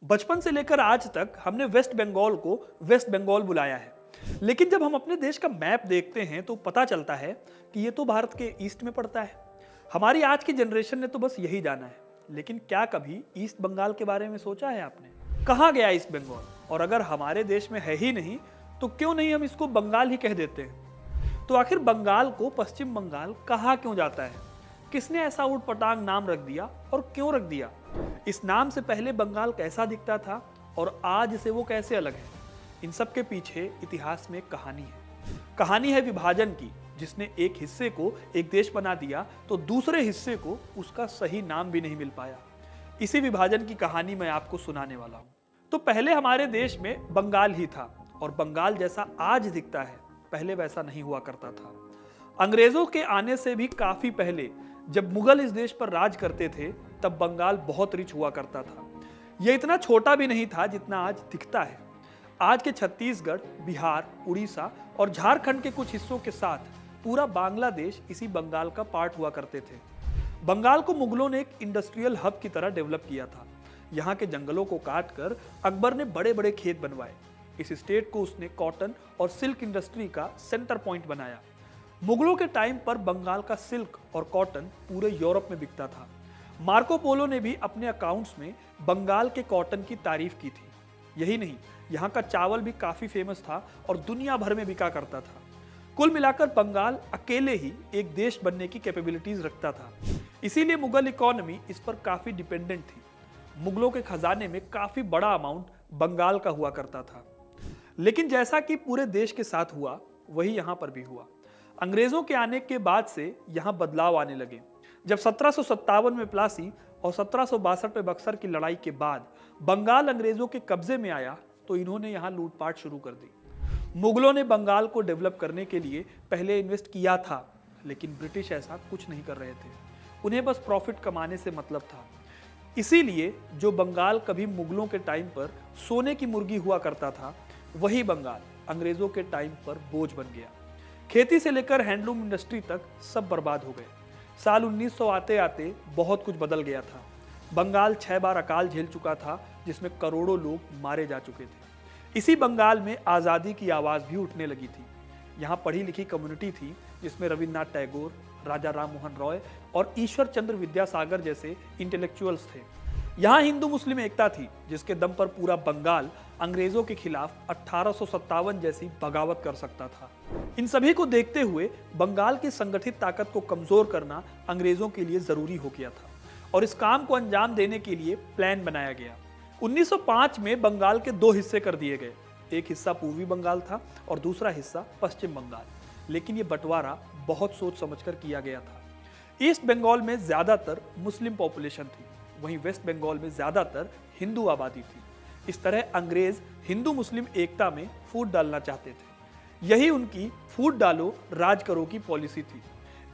बचपन से लेकर आज तक हमने वेस्ट बंगाल को वेस्ट बंगाल बुलाया है। लेकिन जब हम अपने देश का मैप देखते हैं तो पता चलता है कि ये तो भारत के ईस्ट में पड़ता है। हमारी आज की जनरेशन ने तो बस यही जाना है, लेकिन क्या कभी ईस्ट बंगाल के बारे में सोचा है आपने? कहाँ गया ईस्ट बंगाल? और अगर हमारे देश में है ही नहीं तो क्यों नहीं हम इसको बंगाल ही कह देते हैं? तो आखिर बंगाल को पश्चिम बंगाल कहा क्यों जाता है? किसने ऐसा ऊटपटांग नाम रख दिया और क्यों रख दिया? इस नाम से पहले बंगाल कैसा दिखता था और आज से वो कैसे अलग है? इन सब के पीछे इतिहास में एक कहानी है। कहानी है विभाजन की, जिसने एक हिस्से को एक देश बना दिया तो दूसरे हिस्से को उसका सही नाम भी नहीं मिल पाया। इसी विभाजन की कहानी मैं आपको सुनाने वाला हूँ। तो पहले हमारे देश में बंगाल ही था, और बंगाल जैसा आज दिखता है पहले वैसा नहीं हुआ करता था। अंग्रेजों के आने से भी काफी पहले जब मुगल इस देश पर राज करते थे तब बंगाल बहुत रिच हुआ करता था। यह इतना छोटा भी नहीं था जितना आज दिखता है। आज के छत्तीसगढ़, बिहार, उड़ीसा और झारखंड के कुछ हिस्सों के साथ पूरा बांग्लादेश इसी बंगाल का पार्ट हुआ करते थे। बंगाल को मुगलों ने एक इंडस्ट्रियल हब की तरह डेवलप किया था। यहाँ के जंगलों को काटकर अकबर ने बड़े बड़े खेत बनवाए। इस स्टेट को उसने कॉटन और सिल्क इंडस्ट्री का सेंटर पॉइंट बनाया। मुगलों के टाइम पर बंगाल का सिल्क और कॉटन पूरे यूरोप में बिकता था। मार्को पोलो ने भी अपने अकाउंट्स में बंगाल के कॉटन की तारीफ की थी। यही नहीं, यहाँ का चावल भी काफी फेमस था और दुनिया भर में बिका करता था। कुल मिलाकर बंगाल अकेले ही एक देश बनने की कैपेबिलिटीज रखता था। इसीलिए मुगल इकोनॉमी इस पर काफी डिपेंडेंट थी। मुगलों के खजाने में काफी बड़ा अमाउंट बंगाल का हुआ करता था। लेकिन जैसा कि पूरे देश के साथ हुआ, वही यहाँ पर भी हुआ। अंग्रेजों के आने के बाद से यहाँ बदलाव आने लगे। जब 1757 में प्लासी और 1762 में बक्सर की लड़ाई के बाद बंगाल अंग्रेजों के कब्जे में आया तो इन्होंने यहाँ लूटपाट शुरू कर दी। मुगलों ने बंगाल को डेवलप करने के लिए पहले इन्वेस्ट किया था, लेकिन ब्रिटिश ऐसा कुछ नहीं कर रहे थे। उन्हें बस प्रॉफिट कमाने से मतलब था। इसीलिए जो बंगाल कभी मुगलों के टाइम पर सोने की मुर्गी हुआ करता था, वही बंगाल अंग्रेजों के टाइम पर बोझ बन गया। खेती से लेकर हैंडलूम इंडस्ट्री तक सब बर्बाद हो गए। साल 1900 आते आते बहुत कुछ बदल गया था। बंगाल 6 बार अकाल झेल चुका था, जिसमें करोड़ों लोग मारे जा चुके थे। इसी बंगाल में आज़ादी की आवाज़ भी उठने लगी थी। यहाँ पढ़ी लिखी कम्युनिटी थी, जिसमें रविन्द्रनाथ टैगोर, राजा राम मोहन रॉय और ईश्वर चंद्र विद्यासागर जैसे इंटेलेक्चुअल्स थे। यहाँ हिंदू मुस्लिम एकता थी, जिसके दम पर पूरा बंगाल अंग्रेजों के खिलाफ 1857 जैसी बगावत कर सकता था। इन सभी को देखते हुए बंगाल की संगठित ताकत को कमजोर करना अंग्रेजों के लिए जरूरी हो गया था, और इस काम को अंजाम देने के लिए प्लान बनाया गया। 1905 में बंगाल के 2 हिस्से कर दिए गए। एक हिस्सा पूर्वी बंगाल था और दूसरा हिस्सा पश्चिम बंगाल। लेकिन ये बंटवारा बहुत सोच समझकर किया गया था। ईस्ट बंगाल में ज्यादातर मुस्लिम पॉपुलेशन थी, वहीं वेस्ट बंगाल में ज्यादातर हिंदू आबादी थी। इस तरह अंग्रेज हिंदू मुस्लिम एकता में फूट डालना चाहते थे। यही उनकी फूट डालो राज करो की पॉलिसी थी।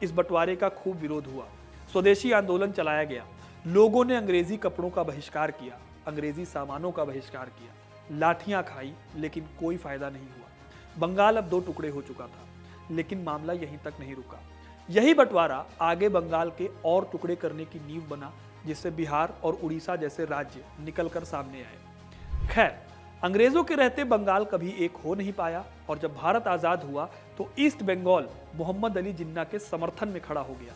इस बंटवारे का खूब विरोध हुआ। स्वदेशी आंदोलन चलाया गया। लोगों ने अंग्रेजी कपड़ों का बहिष्कार किया, अंग्रेजी सामानों का बहिष्कार किया, लाठियां खाई, लेकिन कोई फायदा नहीं हुआ। बंगाल अब 2 टुकड़े हो चुका था, लेकिन मामला यहीं तक नहीं रुका। यही बंटवारा आगे बंगाल के और टुकड़े करने की नींव बना, जिससे बिहार और उड़ीसा जैसे राज्य निकलकर सामने आए। खैर, अंग्रेजों के रहते बंगाल कभी एक हो नहीं पाया, और जब भारत आजाद हुआ तो ईस्ट बंगाल मोहम्मद अली जिन्ना के समर्थन में खड़ा हो गया,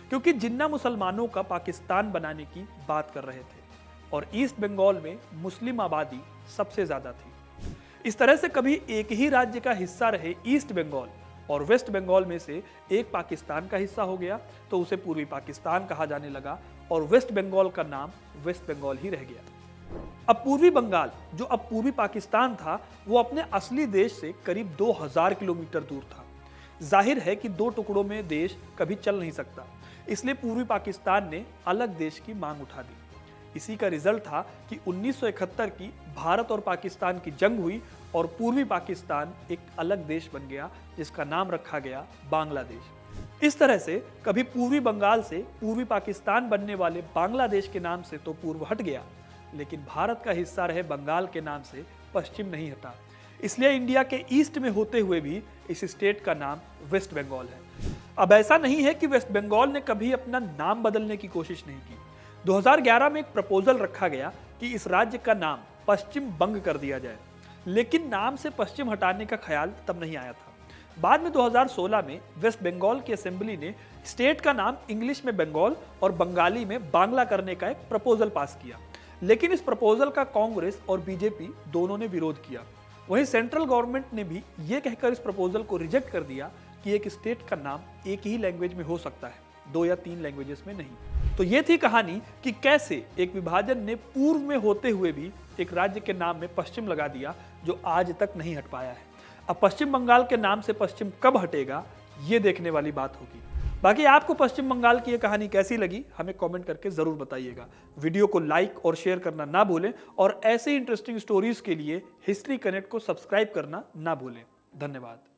क्योंकि जिन्ना मुसलमानों का पाकिस्तान बनाने की बात कर रहे थे और ईस्ट बंगाल में मुस्लिम आबादी सबसे ज्यादा थी। इस तरह से कभी एक ही राज्य का हिस्सा रहे ईस्ट बंगाल और वेस्ट बंगाल में से एक पाकिस्तान का हिस्सा हो गया तो उसे पूर्वी पाकिस्तान कहा जाने लगा, और वेस्ट बंगाल का नाम वेस्ट बंगाल ही रह गया। अब पूर्वी बंगाल, जो अब पूर्वी पाकिस्तान था, वो अपने असली देश से करीब 2000 किलोमीटर दूर था। जाहिर है कि 2 टुकड़ों में देश कभी चल नहीं सकता, इसलिए पूर्वी पाकिस्तान ने अलग देश की मांग उठा दी। इसी का रिजल्ट था कि 1971 की भारत और पाकिस्तान की जंग हुई और पूर्वी पाकिस्तान एक अलग देश बन गया, जिसका नाम रखा गया बांग्लादेश। इस तरह से कभी पूर्वी बंगाल से पूर्वी पाकिस्तान बनने वाले बांग्लादेश के नाम से तो पूर्व हट गया, लेकिन भारत का हिस्सा रहे बंगाल के नाम से पश्चिम नहीं हटा। इसलिए इंडिया के ईस्ट में होते हुए भी इस स्टेट का नाम वेस्ट बंगाल है। अब ऐसा नहीं है कि वेस्ट बंगाल ने कभी अपना नाम बदलने की कोशिश नहीं की। 2011 में एक प्रपोजल रखा गया कि इस राज्य का नाम पश्चिम बंग कर दिया जाए, लेकिन नाम से पश्चिम हटाने का ख्याल तब नहीं आया था। बाद में 2016 में वेस्ट बंगाल की असेंबली ने स्टेट का नाम इंग्लिश में बंगाल और बंगाली में बांग्ला करने का एक प्रपोजल पास किया, लेकिन इस प्रपोजल का कांग्रेस और बीजेपी दोनों ने विरोध किया। वहीं सेंट्रल गवर्नमेंट ने भी ये कहकर इस प्रपोजल को रिजेक्ट कर दिया कि एक स्टेट का नाम एक ही लैंग्वेज में हो सकता है, 2 या 3 लैंग्वेजेस में नहीं। तो ये थी कहानी कि कैसे एक विभाजन ने पूर्व में होते हुए भी एक राज्य के नाम में पश्चिम लगा दिया, जो आज तक नहीं हट पाया है। अब पश्चिम बंगाल के नाम से पश्चिम कब हटेगा, ये देखने वाली बात होगी। बाकी आपको पश्चिम बंगाल की ये कहानी कैसी लगी, हमें कमेंट करके जरूर बताइएगा। वीडियो को लाइक और शेयर करना ना भूलें और ऐसे इंटरेस्टिंग स्टोरीज के लिए हिस्ट्री कनेक्ट को सब्सक्राइब करना ना भूलें। धन्यवाद।